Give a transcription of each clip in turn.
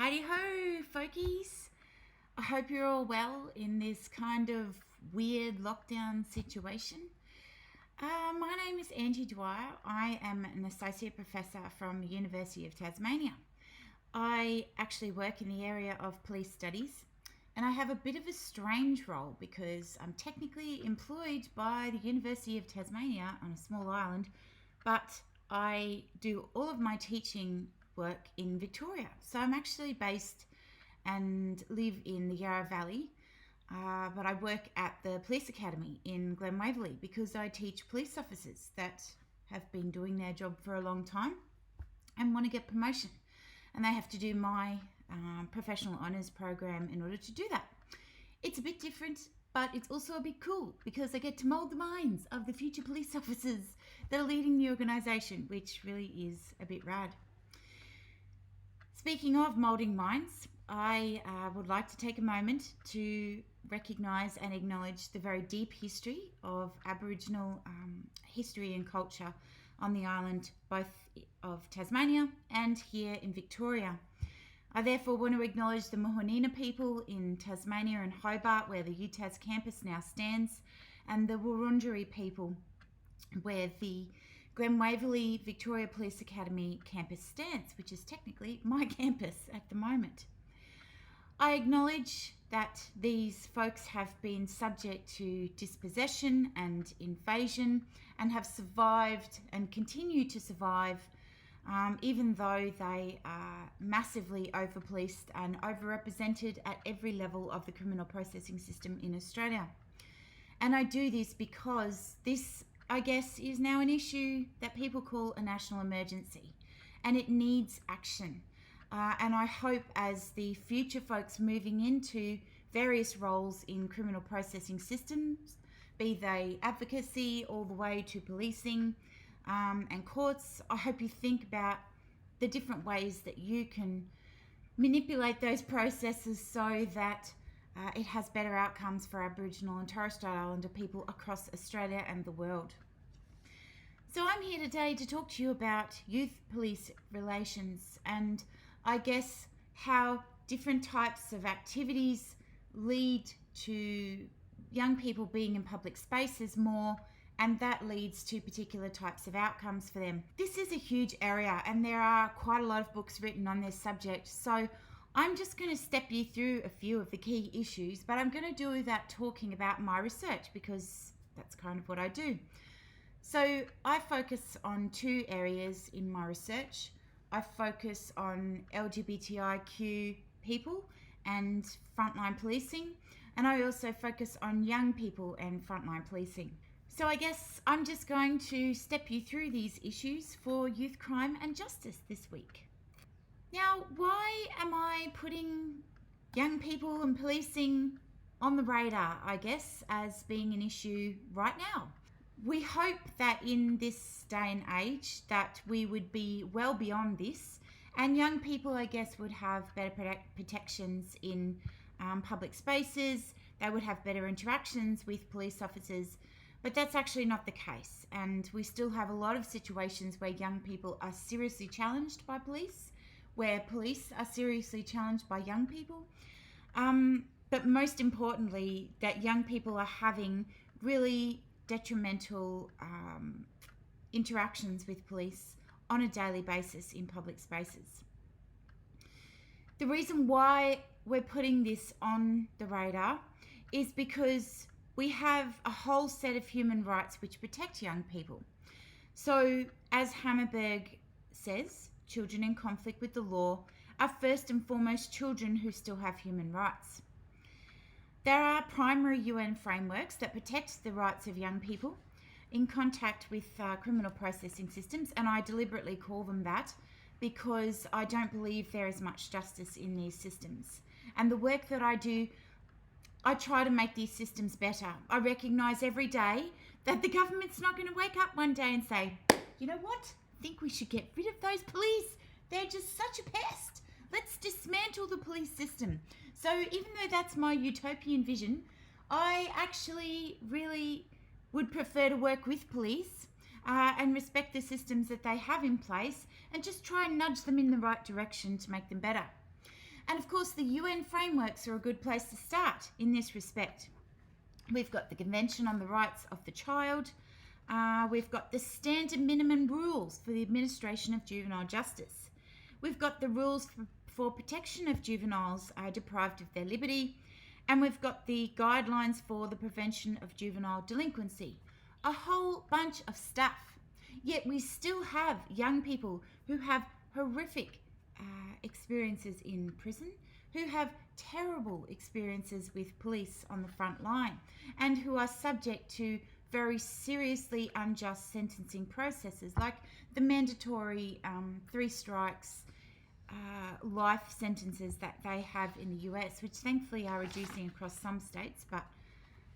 Heidi ho, folkies. I hope you're all well in this kind of weird lockdown situation. My name is Angie Dwyer. I am an associate professor from the University of Tasmania. I actually work in the area of police studies, and I have a bit of a strange role because I'm technically employed by the University of Tasmania on a small island, but I do all of my teaching work in Victoria. So I'm actually based and live in the Yarra Valley, but I work at the Police Academy in Glen Waverley because I teach police officers that have been doing their job for a long time and want to get promotion. And they have to do my professional honours program in order to do that. It's a bit different, but it's also a bit cool because I get to mould the minds of the future police officers that are leading the organisation, which really is a bit rad. Speaking of moulding minds, I would like to take a moment to recognise and acknowledge the very deep history of Aboriginal history and culture on the island, both of Tasmania and here in Victoria. I therefore want to acknowledge the Muhonina people in Tasmania and Hobart, where the UTAS campus now stands, and the Wurundjeri people, where the Glen Waverley Victoria Police Academy campus stands, which is technically my campus at the moment. I acknowledge that these folks have been subject to dispossession and invasion and have survived and continue to survive, even though they are massively over-policed and overrepresented at every level of the criminal processing system in Australia. And I do this because this, I guess, is now an issue that people call a national emergency, and it needs action. And I hope as the future folks moving into various roles in criminal processing systems, be they advocacy all the way to policing and courts, I hope you think about the different ways that you can manipulate those processes so that it has better outcomes for Aboriginal and Torres Strait Islander people across Australia and the world. So I'm here today to talk to you about youth-police relations and I guess how different types of activities lead to young people being in public spaces more, and that leads to particular types of outcomes for them. This is a huge area and there are quite a lot of books written on this subject, so I'm just going to step you through a few of the key issues, but I'm going to do that talking about my research because that's kind of what I do. So I focus on two areas in my research. I focus on LGBTIQ people and frontline policing, and I also focus on young people and frontline policing. So I guess I'm just going to step you through these issues for youth crime and justice this week. Now, why am I putting young people and policing on the radar, I guess, as being an issue right now? We hope that in this day and age that we would be well beyond this, and young people, I guess, would have better protections in public spaces. They would have better interactions with police officers, but that's actually not the case. And we still have a lot of situations where young people are seriously challenged by police, where police are seriously challenged by young people. But most importantly, that young people are having really detrimental interactions with police on a daily basis in public spaces. The reason why we're putting this on the radar is because we have a whole set of human rights which protect young people. So, as Hammarberg says, children in conflict with the law are first and foremost children who still have human rights. There are primary UN frameworks that protect the rights of young people in contact with criminal processing systems, and I deliberately call them that because I don't believe there is much justice in these systems. And the work that I do, I try to make these systems better. I recognise every day that the government's not going to wake up one day and say, you know what, I think we should get rid of those police. They're just such a pest. Let's dismantle the police system. So even though that's my utopian vision, I actually really would prefer to work with police and respect the systems that they have in place and just try and nudge them in the right direction to make them better. And of course, the UN frameworks are a good place to start in this respect. We've got the Convention on the Rights of the Child. We've got the standard minimum rules for the administration of juvenile justice. We've got the rules for protection of juveniles deprived of their liberty. And we've got the guidelines for the prevention of juvenile delinquency. A whole bunch of stuff. Yet we still have young people who have horrific experiences in prison, who have terrible experiences with police on the front line, and who are subject to very seriously unjust sentencing processes like the mandatory 3 strikes life sentences that they have in the US, which thankfully are reducing across some states, but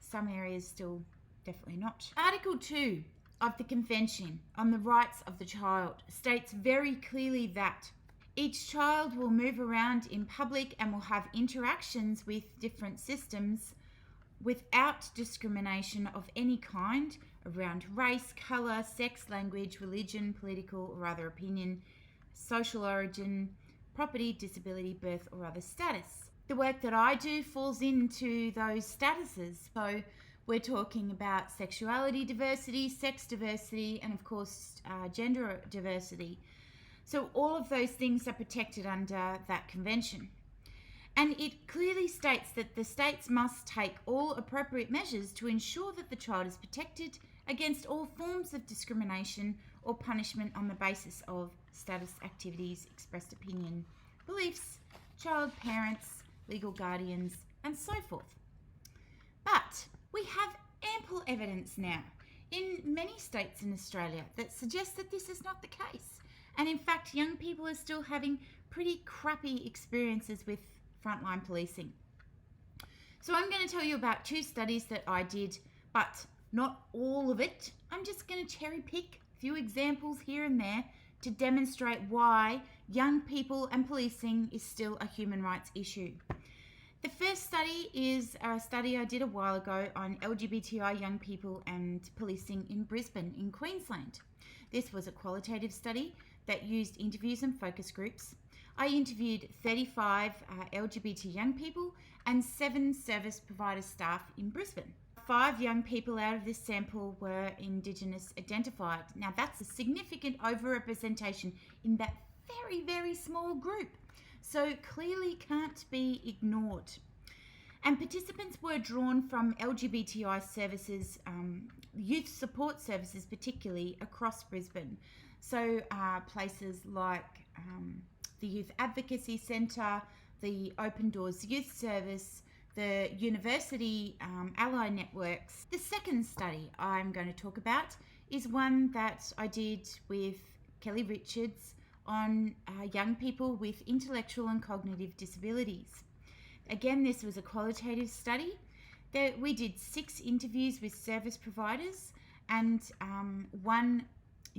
some areas still definitely not. Article 2 of the Convention on the Rights of the Child states very clearly that each child will move around in public and will have interactions with different systems without discrimination of any kind around race, colour, sex, language, religion, political or other opinion, social origin, property, disability, birth or other status. The work that I do falls into those statuses. So we're talking about sexuality diversity, sex diversity, and of course gender diversity. So all of those things are protected under that convention. And it clearly states that the states must take all appropriate measures to ensure that the child is protected against all forms of discrimination or punishment on the basis of status, activities, expressed opinion, beliefs, child, parents, legal guardians, and so forth. But we have ample evidence now in many states in Australia that suggests that this is not the case. And in fact, young people are still having pretty crappy experiences with frontline policing. So I'm going to tell you about 2 studies that I did, but not all of it. I'm just going to cherry pick a few examples here and there to demonstrate why young people and policing is still a human rights issue. The first study is a study I did a while ago on LGBTI young people and policing in Brisbane in Queensland. This was a qualitative study that used interviews and focus groups. I interviewed 35 LGBT young people and 7 service provider staff in Brisbane. 5 young people out of this sample were Indigenous identified. Now that's a significant overrepresentation in that very, very small group. So clearly can't be ignored. And participants were drawn from LGBTI services, youth support services particularly across Brisbane. So places like the Youth Advocacy Centre, the Open Doors Youth Service, the university ally networks. The second study I'm going to talk about is one that I did with Kelly Richards on young people with intellectual and cognitive disabilities. Again, this was a qualitative study. We did 6 interviews with service providers and 1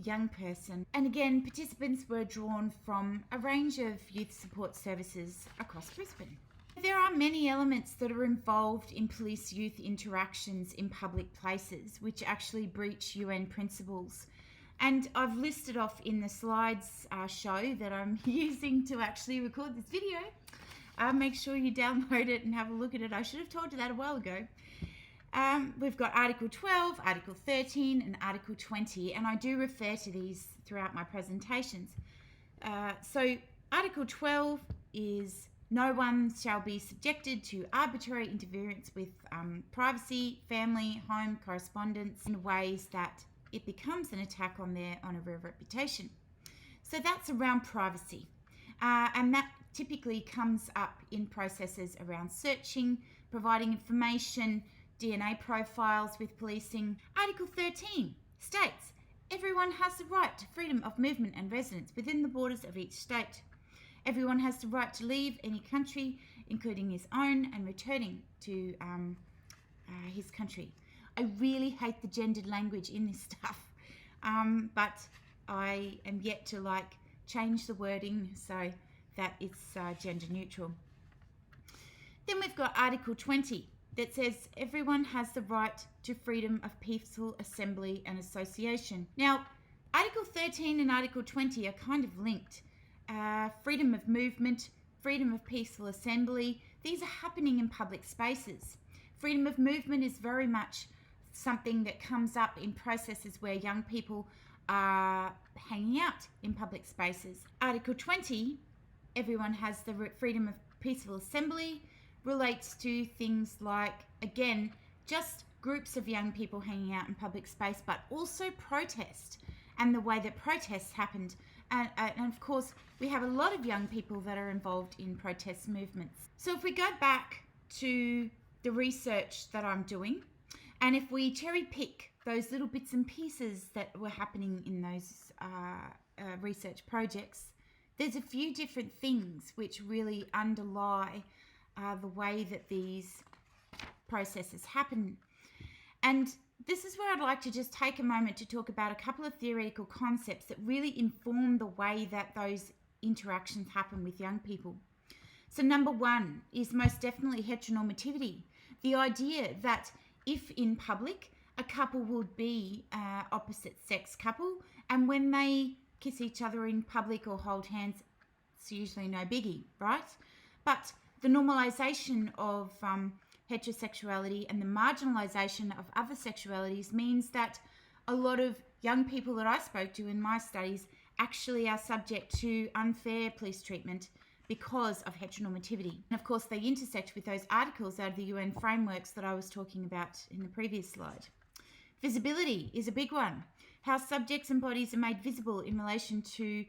young person. And again, participants were drawn from a range of youth support services across Brisbane. There are many elements that are involved in police-youth interactions in public places which actually breach UN principles. And I've listed off in the slides show that I'm using to actually record this video. Make sure you download it and have a look at it. I should have told you that a while ago. We've got Article 12, Article 13 and Article 20, and I do refer to these throughout my presentations. So Article 12 is no one shall be subjected to arbitrary interference with privacy, family, home, correspondence in ways that it becomes an attack on their honour or reputation. So that's around privacy. And that typically comes up in processes around searching, providing information, DNA profiles with policing. Article 13 states, everyone has the right to freedom of movement and residence within the borders of each state. Everyone has the right to leave any country, including his own, and returning to his country. I really hate the gendered language in this stuff, but I am yet to change the wording so that it's gender neutral. Then we've got Article 20 that says everyone has the right to freedom of peaceful assembly and association. Now, Article 13 and Article 20 are kind of linked. Freedom of movement freedom of peaceful assembly. These are happening in public spaces. Freedom of movement is very much something that comes up in processes where young people are hanging out in public spaces. Article 20, everyone has the freedom of peaceful assembly, relates to things like, again, just groups of young people hanging out in public space, but also protest and the way that protests happened. And of course, we have a lot of young people that are involved in protest movements. So if we go back to the research that I'm doing, and if we cherry pick those little bits and pieces that were happening in those research projects, there's a few different things which really underlie the way that these processes happen. And this is where I'd like to just take a moment to talk about a couple of theoretical concepts that really inform the way that those interactions happen with young people. So number one is most definitely heteronormativity. The idea that if in public, a couple would be opposite sex couple, and when they kiss each other in public or hold hands, it's usually no biggie, right? But the normalization of heterosexuality and the marginalization of other sexualities means that a lot of young people that I spoke to in my studies actually are subject to unfair police treatment because of heteronormativity. And of course, they intersect with those articles out of the UN frameworks that I was talking about in the previous slide. Visibility is a big one. How subjects and bodies are made visible in relation to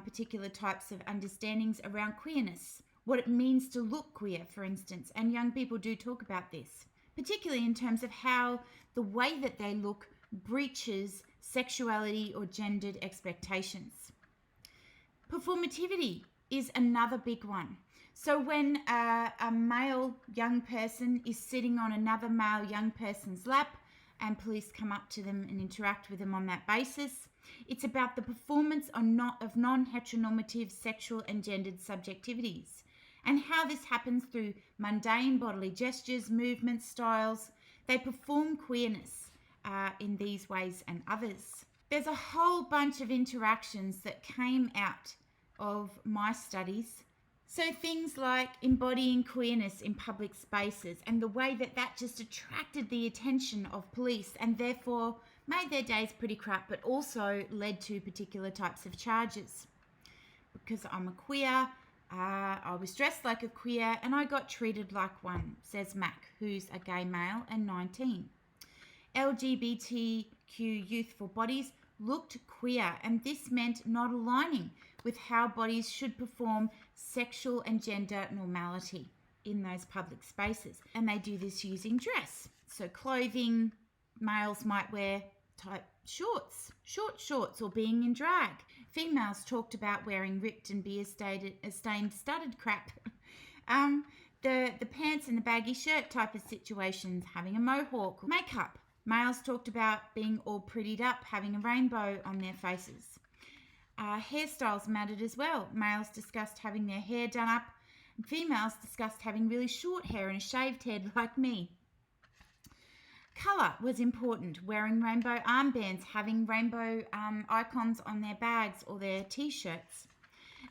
particular types of understandings around queerness. What it means to look queer, for instance, and young people do talk about this, particularly in terms of how the way that they look breaches sexuality or gendered expectations. Performativity is another big one. So when a male young person is sitting on another male young person's lap and police come up to them and interact with them on that basis, it's about the performance of non-heteronormative sexual and gendered subjectivities, and how this happens through mundane bodily gestures, movements, styles. They perform queerness in these ways and others. There's a whole bunch of interactions that came out of my studies. So things like embodying queerness in public spaces and the way that that just attracted the attention of police and therefore made their days pretty crap, but also led to particular types of charges. Because I'm a queer, I was dressed like a queer and I got treated like one, says Mac, who's a gay male and 19. LGBTQ youthful bodies looked queer, and this meant not aligning with how bodies should perform sexual and gender normality in those public spaces. And they do this using dress. So clothing, males might wear tight shorts, short shorts, or being in drag. Females talked about wearing ripped and beer-stained studded crap. The pants and the baggy shirt type of situations, having a mohawk, makeup. Males talked about being all prettied up, having a rainbow on their faces. Hairstyles mattered as well. Males discussed having their hair done up, and females discussed having really short hair and a shaved head like me. Colour was important, wearing rainbow armbands, having rainbow icons on their bags or their t-shirts.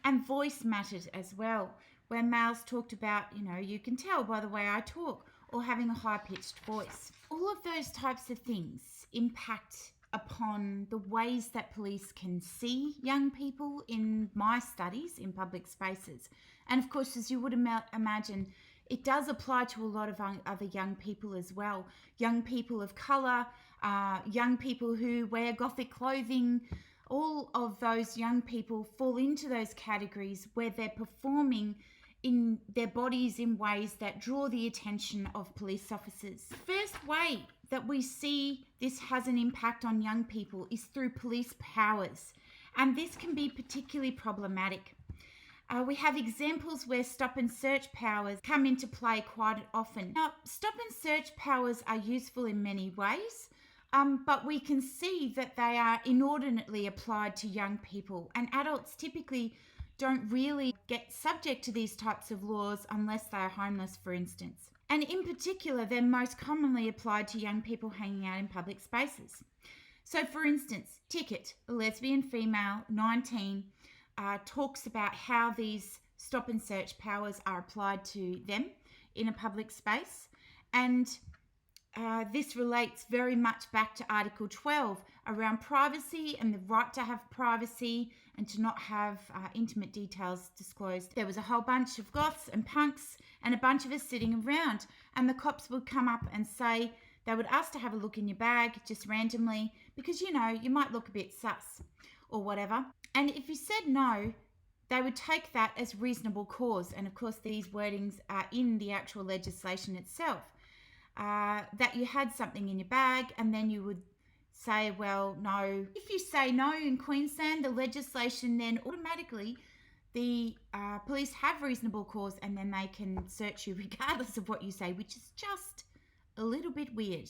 And voice mattered as well, where males talked about, you can tell by the way I talk, or having a high-pitched voice. All of those types of things impact upon the ways that police can see young people in my studies in public spaces. And of course, as you would imagine, it does apply to a lot of other young people as well. Young people of colour, young people who wear gothic clothing, all of those young people fall into those categories where they're performing in their bodies in ways that draw the attention of police officers. The first way that we see this has an impact on young people is through police powers, and this can be particularly problematic. We have examples where stop and search powers come into play quite often. Now, stop and search powers are useful in many ways, but we can see that they are inordinately applied to young people, and adults typically don't really get subject to these types of laws unless they are homeless, for instance. And in particular, they're most commonly applied to young people hanging out in public spaces. So for instance, Ticket, a lesbian female, 19, talks about how these stop and search powers are applied to them in a public space. And this relates very much back to Article 12 around privacy and the right to have privacy and to not have intimate details disclosed. There was a whole bunch of goths and punks and a bunch of us sitting around, and the cops would come up and say they would ask to have a look in your bag just randomly because, you might look a bit sus or whatever. And if you said no, they would take that as reasonable cause. And of course, these wordings are in the actual legislation itself. That you had something in your bag, and then you would say, well, no. If you say no in Queensland, the legislation then automatically, the police have reasonable cause, and then they can search you regardless of what you say, which is just a little bit weird.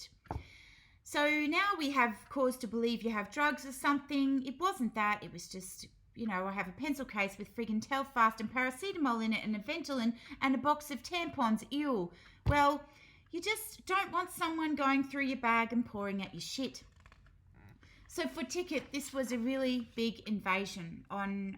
So now we have cause to believe you have drugs or something. It wasn't that. It was just, I have a pencil case with friggin' Telfast and paracetamol in it and a Ventolin and a box of tampons. Ew. Well, you just don't want someone going through your bag and pouring at your shit. So for Ticket, this was a really big invasion on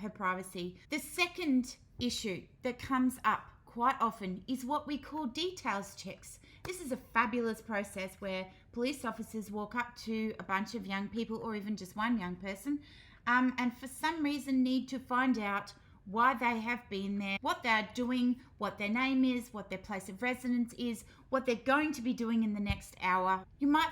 her privacy. The second issue that comes up quite often is what we call details checks. This is a fabulous process where police officers walk up to a bunch of young people, or even just one young person, and for some reason need to find out why they have been there, what they're doing, what their name is, what their place of residence is, what they're going to be doing in the next hour. You might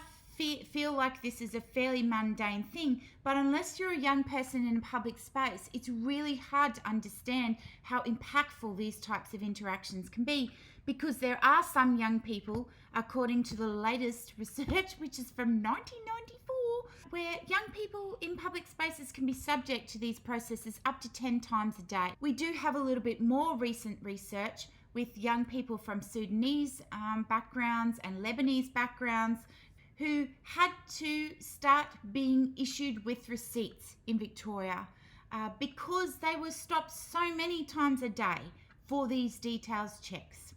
feel like this is a fairly mundane thing, but unless you're a young person in a public space, it's really hard to understand how impactful these types of interactions can be, because there are some young people, according to the latest research, which is from 1994, where young people in public spaces can be subject to these processes up to 10 times a day. We do have a little bit more recent research with young people from Sudanese backgrounds and Lebanese backgrounds who had to start being issued with receipts in Victoria because they were stopped so many times a day for these details checks.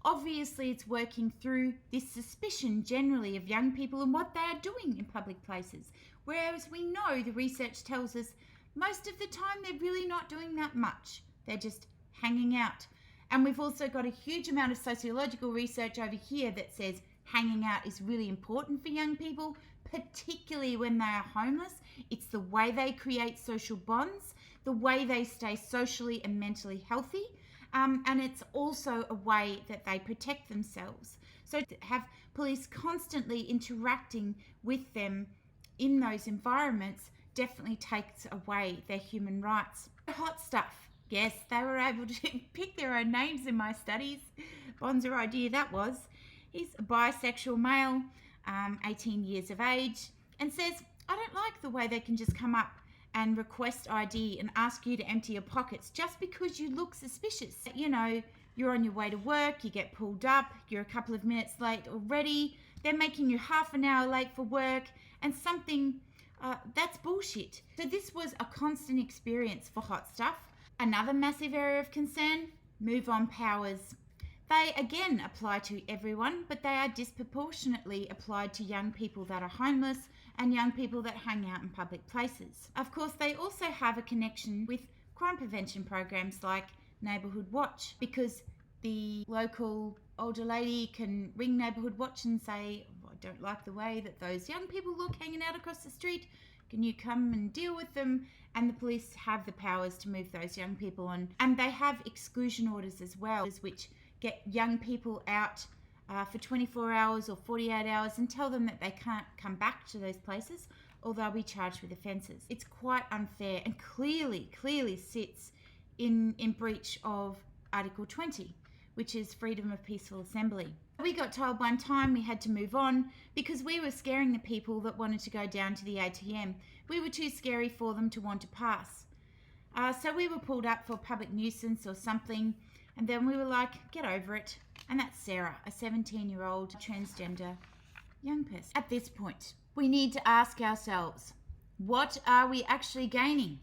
Obviously, it's working through this suspicion generally of young people and what they are doing in public places. Whereas we know the research tells us most of the time they're really not doing that much. They're just hanging out. And we've also got a huge amount of sociological research over here that says hanging out is really important for young people, particularly when they are homeless. It's the way they create social bonds, the way they stay socially and mentally healthy. And it's also a way that they protect themselves. So to have police constantly interacting with them in those environments definitely takes away their human rights. Hot stuff. Yes, they were able to pick their own names in my studies. Bonzer idea that was. He's a bisexual male, 18 years of age, and says, I don't like the way they can just come up and request ID and ask you to empty your pockets just because you look suspicious. You're on your way to work, you get pulled up, you're a couple of minutes late already, they're making you half an hour late for work, and that's bullshit. So this was a constant experience for Hot Stuff. Another massive area of concern, move on powers. They again apply to everyone, but they are disproportionately applied to young people that are homeless and young people that hang out in public places. Of course, they also have a connection with crime prevention programs like Neighbourhood Watch, because the local older lady can ring Neighbourhood Watch and say, I don't like the way that those young people look hanging out across the street. Can you come and deal with them? And the police have the powers to move those young people on. And they have exclusion orders as well, which get young people out for 24 hours or 48 hours and tell them that they can't come back to those places or they'll be charged with offences. It's quite unfair and clearly sits in breach of Article 20, which is freedom of peaceful assembly. We got told one time we had to move on because we were scaring the people that wanted to go down to the ATM. We were too scary for them to want to pass. So we were pulled up for public nuisance or something, and then we were like, get over it. And that's Sarah, a 17-year-old transgender young person. At this point, we need to ask ourselves, what are we actually gaining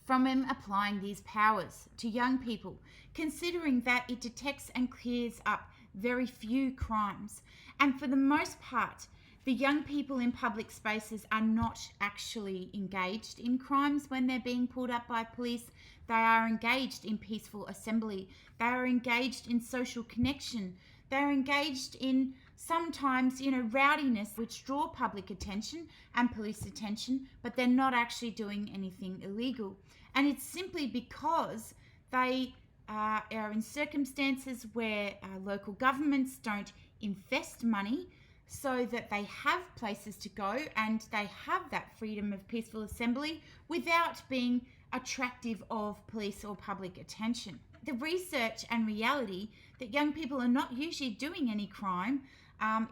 from him applying these powers to young people, considering that it detects and clears up very few crimes? And for the most part, The young people in public spaces are not actually engaged in crimes when they're being pulled up by police. They are engaged in peaceful assembly. They are engaged in social connection. They're engaged in sometimes, rowdiness, which draw public attention and police attention, but they're not actually doing anything illegal. And it's simply because they are in circumstances where local governments don't invest money so that they have places to go and they have that freedom of peaceful assembly without being attractive of police or public attention. The research and reality that young people are not usually doing any crime.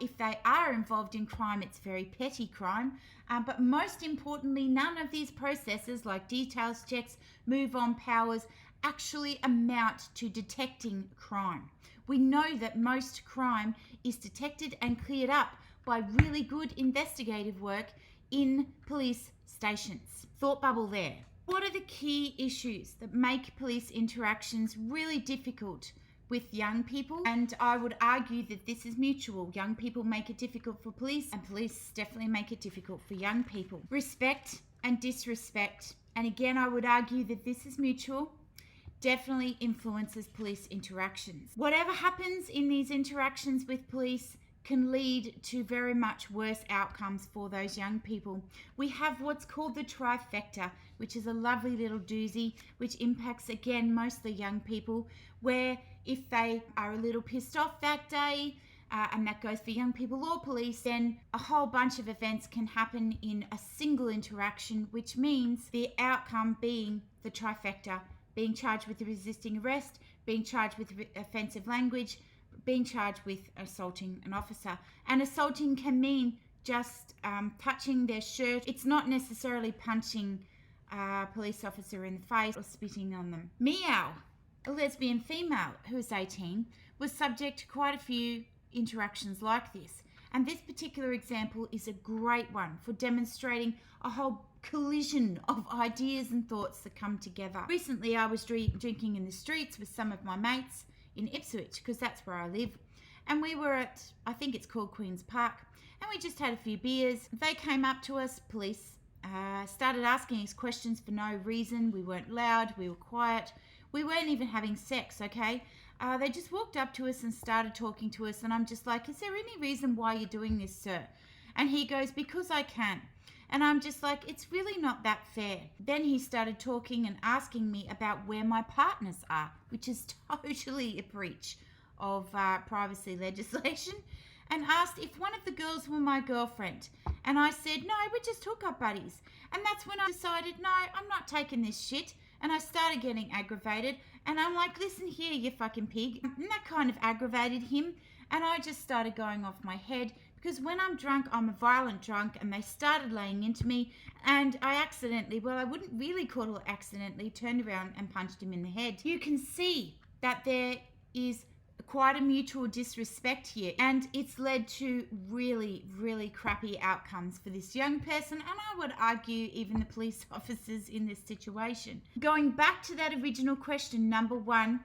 If they are involved in crime, it's very petty crime. But most importantly, none of these processes like details checks, move on powers actually amount to detecting crime. We know that most crime is detected and cleared up by really good investigative work in police stations. Thought bubble there. What are the key issues that make police interactions really difficult with young people? And I would argue that this is mutual. Young people make it difficult for police, and police definitely make it difficult for young people. Respect and disrespect. And again, I would argue that this is mutual. Definitely influences police interactions. Whatever happens in these interactions with police can lead to very much worse outcomes for those young people. We have what's called the trifecta, which is a lovely little doozy, which impacts, again, mostly young people, where if they are a little pissed off that day, and that goes for young people or police, then a whole bunch of events can happen in a single interaction, which means the outcome being the trifecta: being charged with resisting arrest, being charged with offensive language, being charged with assaulting an officer. And assaulting can mean just touching their shirt. It's not necessarily punching a police officer in the face or spitting on them. Meow, a lesbian female who is 18, was subject to quite a few interactions like this. And this particular example is a great one for demonstrating a whole collision of ideas and thoughts that come together. Recently, I was drinking in the streets with some of my mates in Ipswich, because that's where I live. And we were at, I think it's called Queen's Park, and we just had a few beers. They came up to us, police, started asking us questions for no reason. We weren't loud, we were quiet. We weren't even having sex, okay? They just walked up to us and started talking to us, and I'm just like, is there any reason why you're doing this, sir? And he goes, because I can. And I'm just like, it's really not that fair. Then he started talking and asking me about where my partners are, which is totally a breach of privacy legislation, and asked if one of the girls were my girlfriend. And I said, no, we're just hookup buddies. And that's when I decided, no, I'm not taking this shit. And I started getting aggravated. And I'm like, listen here, you fucking pig. And that kind of aggravated him. And I just started going off my head. Because when I'm drunk, I'm a violent drunk, and they started laying into me, and I accidentally, well, I wouldn't really call it accidentally, turned around and punched him in the head. You can see that there is quite a mutual disrespect here, and it's led to really, really crappy outcomes for this young person, and I would argue even the police officers in this situation. Going back to that original question, number one,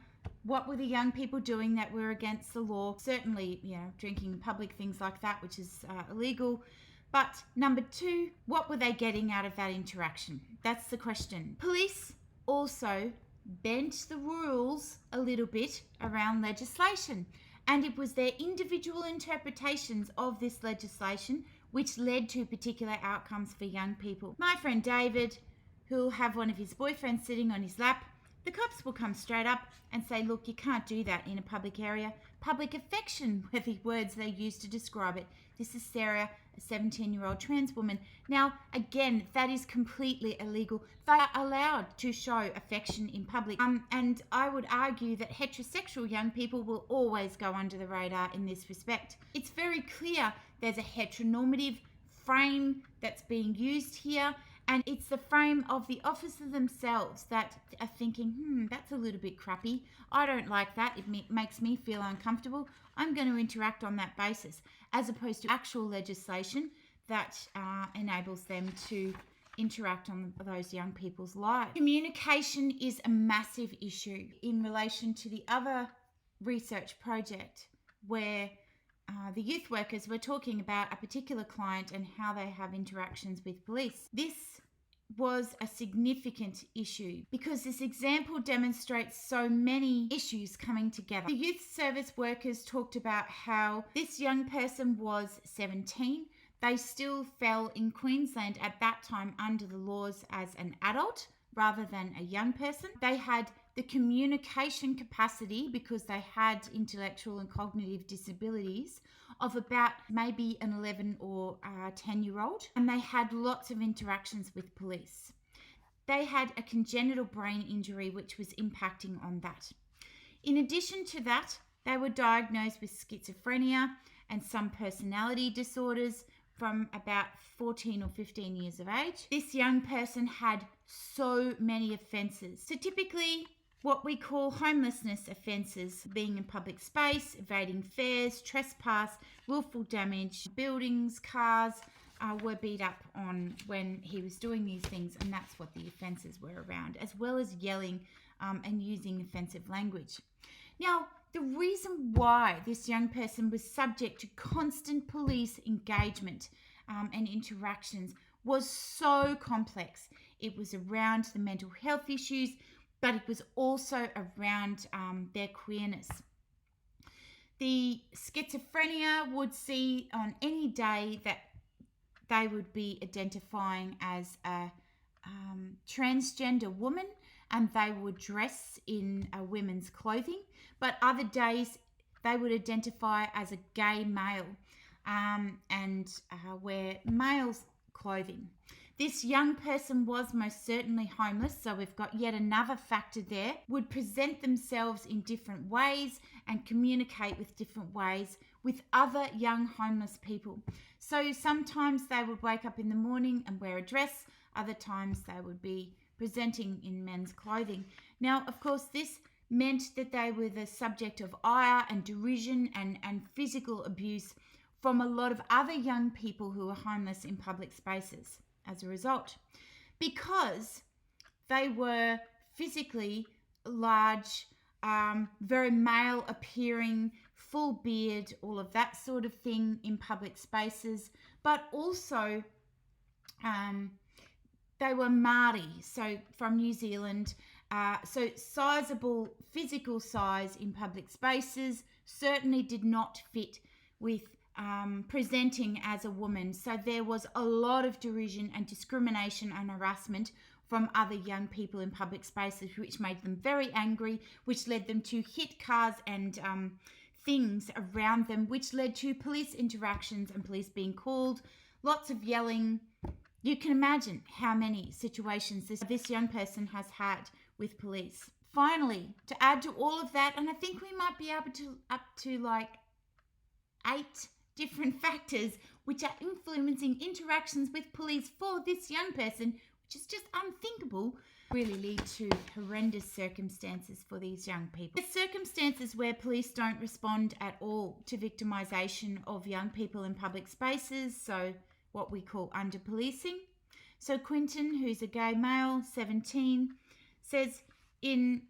what were the young people doing that were against the law? Certainly, drinking in public, things like that, which is illegal. But number two, what were they getting out of that interaction? That's the question. Police also bent the rules a little bit around legislation, and it was their individual interpretations of this legislation which led to particular outcomes for young people. My friend David, who'll have one of his boyfriends sitting on his lap, the cops will come straight up and say, look, you can't do that in a public area. Public affection were the words they used to describe it. This is Sarah, a 17-year-old trans woman. Now, again, that is completely illegal. They are allowed to show affection in public. And I would argue that heterosexual young people will always go under the radar in this respect. It's very clear there's a heteronormative frame that's being used here. And it's the frame of the officer themselves that are thinking, that's a little bit crappy. I don't like that. It makes me feel uncomfortable. I'm going to interact on that basis, as opposed to actual legislation that enables them to interact on those young people's lives. Communication is a massive issue in relation to the other research project where the youth workers were talking about a particular client and how they have interactions with police. This was a significant issue because this example demonstrates so many issues coming together. The youth service workers talked about how this young person was 17. They still fell in Queensland at that time under the laws as an adult rather than a young person. They had the communication capacity, because they had intellectual and cognitive disabilities, of about maybe an 11 or 10-year-old, and they had lots of interactions with police. They had a congenital brain injury which was impacting on that. In addition to that, they were diagnosed with schizophrenia and some personality disorders from about 14 or 15 years of age. This young person had so many offences. So typically what we call homelessness offences, being in public space, evading fares, trespass, willful damage, buildings, cars, were beat up on when he was doing these things, and that's what the offences were around, as well as yelling and using offensive language. Now, the reason why this young person was subject to constant police engagement and interactions was so complex. It was around the mental health issues, but it was also around their queerness. The schizophrenia would see on any day that they would be identifying as a transgender woman, and they would dress in women's clothing, but other days they would identify as a gay male and wear male's clothing. This young person was most certainly homeless, so we've got yet another factor there. Would present themselves in different ways and communicate with different ways with other young homeless people. So sometimes they would wake up in the morning and wear a dress, other times they would be presenting in men's clothing. Now, of course, this meant that they were the subject of ire and derision and physical abuse from a lot of other young people who were homeless in public spaces as a result, because they were physically large, very male appearing, full beard, all of that sort of thing in public spaces, but also they were Māori, so from New Zealand, so sizable physical size in public spaces, certainly did not fit with presenting as a woman. So there was a lot of derision and discrimination and harassment from other young people in public spaces, which made them very angry, which led them to hit cars and things around them, which led to police interactions and police being called, lots of yelling. You can imagine how many situations this young person has had with police. Finally, to add to all of that, and I think we might be able to up to like 8 different factors which are influencing interactions with police for this young person, which is just unthinkable, really lead to horrendous circumstances for these young people. There's circumstances where police don't respond at all to victimization of young people in public spaces, so what we call under-policing. So Quinton, who's a gay male, 17, says in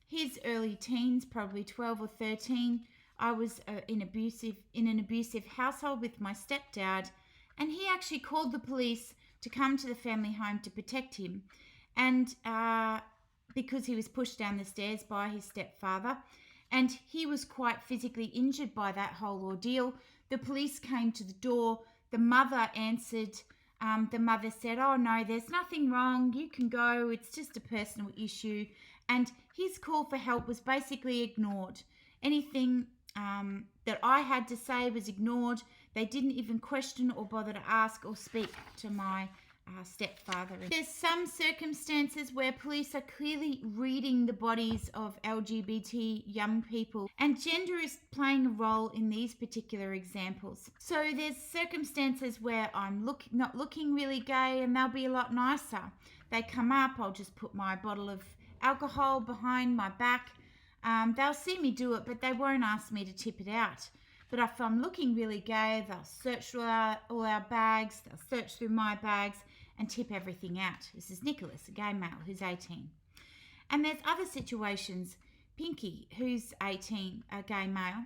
his early teens, probably 12 or 13, I was in an abusive household with my stepdad, and he actually called the police to come to the family home to protect him, and because he was pushed down the stairs by his stepfather, and he was quite physically injured by that whole ordeal. The police came to the door. The mother answered. The mother said, "Oh no, there's nothing wrong. You can go. It's just a personal issue." And his call for help was basically ignored. Anything that I had to say was ignored. They didn't even question or bother to ask or speak to my stepfather. There's some circumstances where police are clearly reading the bodies of LGBT young people, and gender is playing a role in these particular examples. So there's circumstances where I'm not looking really gay, and they'll be a lot nicer. They come up, I'll just put my bottle of alcohol behind my back. They'll see me do it, but they won't ask me to tip it out. But if I'm looking really gay, they'll search all our bags, they'll search through my bags and tip everything out. This is Nicholas, a gay male who's 18. And there's other situations. Pinky, who's 18, a gay male.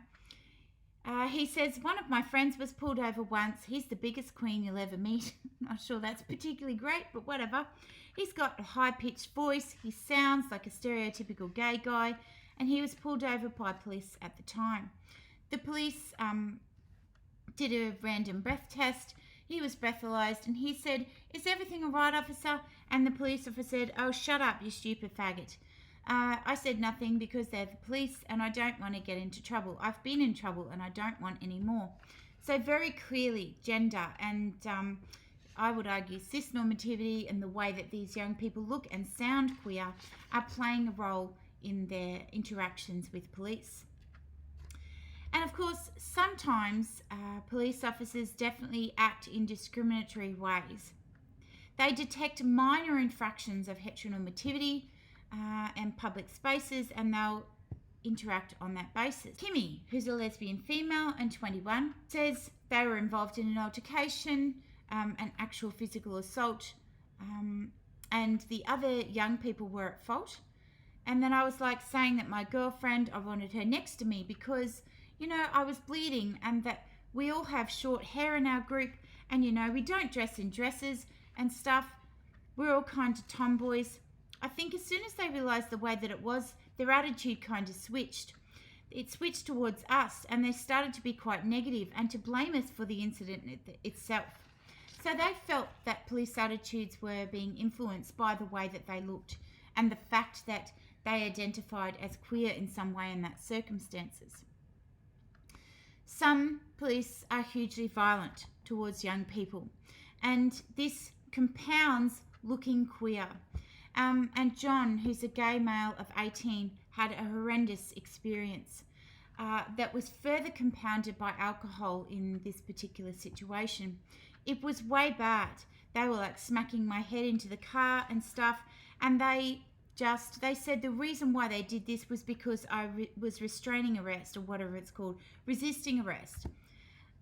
He says, one of my friends was pulled over once. He's the biggest queen you'll ever meet. Not sure that's particularly great, but whatever. He's got a high-pitched voice. He sounds like a stereotypical gay guy, and he was pulled over by police at the time. The police did a random breath test. He was breathalyzed, and he said, "Is everything all right, officer?" And the police officer said, "Oh, shut up, you stupid faggot." I said nothing because they're the police and I don't want to get into trouble. I've been in trouble and I don't want any more. So very clearly, gender and I would argue cis-normativity and the way that these young people look and sound queer are playing a role in their interactions with police. And of course, sometimes police officers definitely act in discriminatory ways. They detect minor infractions of heteronormativity and public spaces, and they'll interact on that basis. Kimmy, who's a lesbian female and 21, says they were involved in an altercation, an actual physical assault, and the other young people were at fault. And then I was like saying that my girlfriend, I wanted her next to me because, you know, I was bleeding and that we all have short hair in our group and, you know, we don't dress in dresses and stuff. We're all kind of tomboys. I think as soon as they realised the way that it was, their attitude kind of switched. It switched towards us and they started to be quite negative and to blame us for the incident itself. So they felt that police attitudes were being influenced by the way that they looked and the fact that they identified as queer in some way in that circumstances. Some police are hugely violent towards young people, and this compounds looking queer. And John, who's a gay male of 18, had a horrendous experience that was further compounded by alcohol in this particular situation. It was way bad. They were like smacking my head into the car and stuff, and they said the reason why they did this was because I was restraining arrest, or whatever it's called, resisting arrest.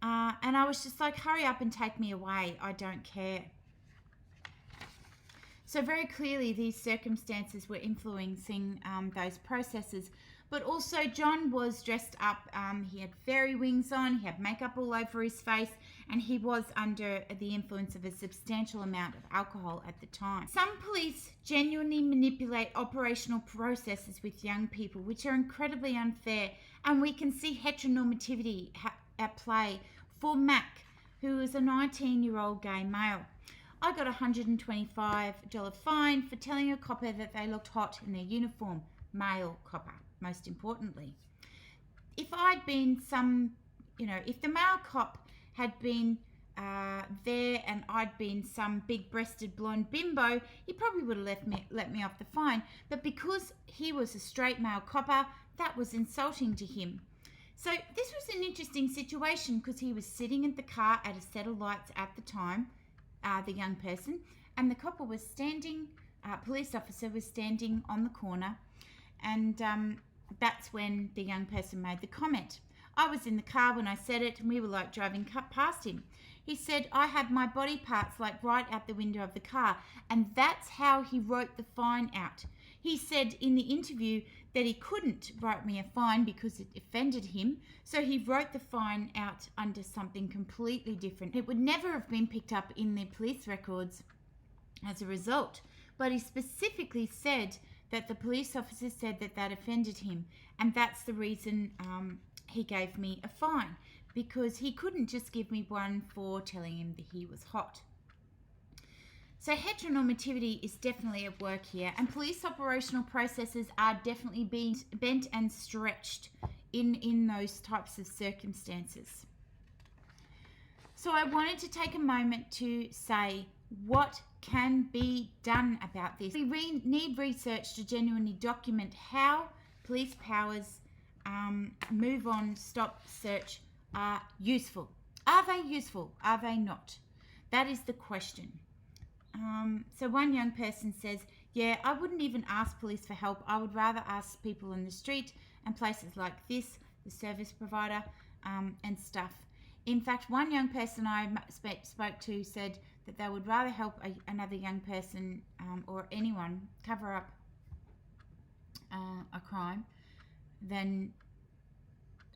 And I was just like, hurry up and take me away. I don't care. So very clearly these circumstances were influencing those processes. But also John was dressed up. He had fairy wings on. He had makeup all over his face. And he was under the influence of a substantial amount of alcohol at the time. Some police genuinely manipulate operational processes with young people, which are incredibly unfair. And we can see heteronormativity at play for Mac, who is a 19-year-old gay male. I got a $125 fine for telling a copper that they looked hot in their uniform. Male copper, most importantly. If I'd been if the male cop had been there and I'd been some big-breasted blonde bimbo, he probably would have let me off the fine. But because he was a straight male copper, that was insulting to him. So this was an interesting situation because he was sitting in the car at a set of lights at the time, the young person, and the copper was standing, police officer was standing on the corner, and that's when the young person made the comment. I was in the car when I said it, and we were like driving past him. He said, I had my body parts like right out the window of the car, and that's how he wrote the fine out. He said in the interview that he couldn't write me a fine because it offended him, so he wrote the fine out under something completely different. It would never have been picked up in the police records as a result, but he specifically said that the police officer said that that offended him, and that's the reason he gave me a fine, because he couldn't just give me one for telling him that he was hot. So heteronormativity is definitely at work here, and police operational processes are definitely being bent and stretched in those types of circumstances. So I wanted to take a moment to say what can be done about this. We need research to genuinely document how police powers move on, stop, search are useful. Are they useful? Are they not? That is the question. So one young person says, yeah, I wouldn't even ask police for help. I would rather ask people in the street and places like this, the service provider, and stuff. In fact, one young person I spoke to said that they would rather help another young person or anyone cover up a crime than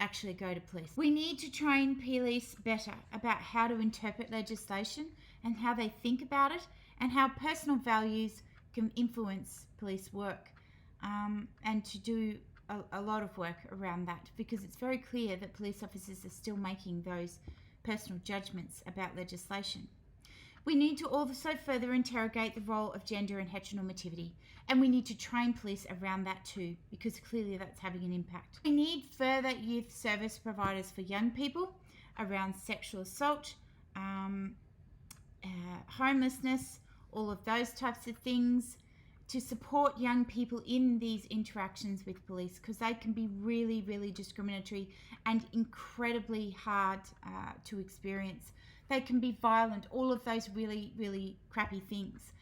actually go to police. We need to train police better about how to interpret legislation and how they think about it, and how personal values can influence police work, and to do a lot of work around that, because it's very clear that police officers are still making those personal judgments about legislation. We need to also further interrogate the role of gender and heteronormativity, and we need to train police around that too, because clearly that's having an impact. We need further youth service providers for young people around sexual assault, homelessness, all of those types of things, to support young people in these interactions with police, because they can be really, really discriminatory and incredibly hard to experience. They can be violent, all of those really, really crappy things.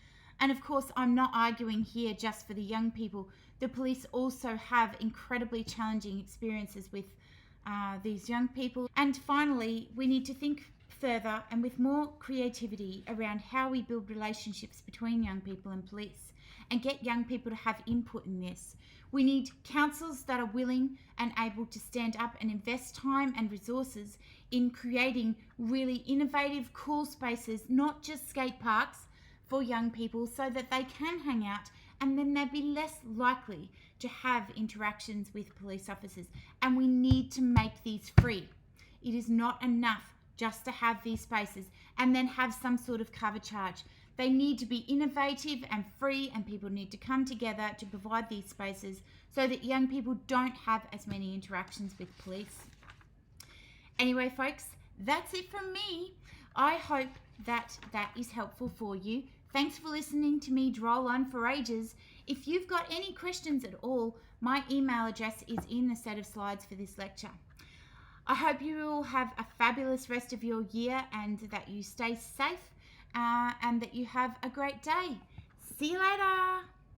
And of course, I'm not arguing here just for the young people. The police also have incredibly challenging experiences with these young people. And finally, we need to think further and with more creativity around how we build relationships between young people and police, and get young people to have input in this. We need councils that are willing and able to stand up and invest time and resources in creating really innovative, cool spaces, not just skate parks, for young people, so that they can hang out, and then they'll be less likely to have interactions with police officers. And we need to make these free. It is not enough just to have these spaces and then have some sort of cover charge. They need to be innovative and free, and people need to come together to provide these spaces so that young people don't have as many interactions with police. Anyway, folks, that's it from me. I hope that is helpful for you. Thanks for listening to me droll on for ages. If you've got any questions at all, my email address is in the set of slides for this lecture. I hope you will have a fabulous rest of your year, and that you stay safe, and that you have a great day. See you later.